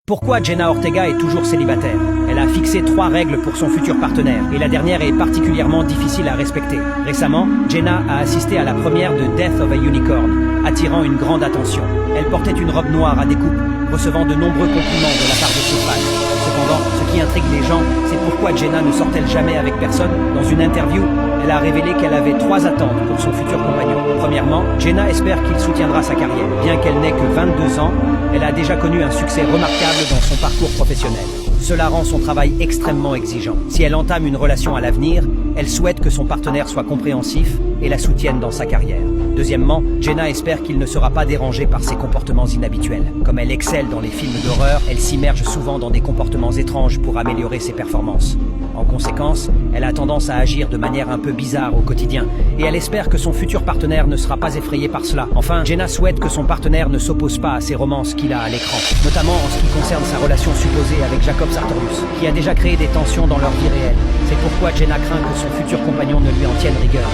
Pourquoi Jenna Ortega est toujours célibataire? Elle a fixé 3 règles pour son futur partenaire, et la dernière est particulièrement difficile à respecter. Récemment, Jenna a assisté à la première de Death of a Unicorn, attirant une grande attention. Elle portait une robe noire à découpe, recevant de nombreux compliments de la part de ses fans. Cependant, ce qui intrigue les gens, c'est pourquoi Jenna ne sort-elle jamais avec personne. Dans une interview, elle a révélé qu'elle avait 3 attentes pour son futur compagnon. Premièrement, Jenna espère qu'il soutiendra sa carrière. Bien qu'elle n'ait que 22 ans, elle a déjà connu un succès remarquable dans son parcours professionnel. Cela rend son travail extrêmement exigeant. Si elle entame une relation à l'avenir, elle souhaite que son partenaire soit compréhensif et la soutienne dans sa carrière. Deuxièmement, Jenna espère qu'il ne sera pas dérangé par ses comportements inhabituels. Comme elle excelle dans les films d'horreur, elle s'immerge souvent dans des comportements étranges pour améliorer ses performances. En conséquence, elle a tendance à agir de manière un peu bizarre au quotidien, et elle espère que son futur partenaire ne sera pas effrayé par cela. Enfin, Jenna souhaite que son partenaire ne s'oppose pas à ses romances qu'il a à l'écran, notamment en ce qui concerne sa relation supposée avec Jacob Sartorius, qui a déjà créé des tensions dans leur vie réelle. C'est pourquoi Jenna craint que son futur compagnon ne lui en tienne rigueur.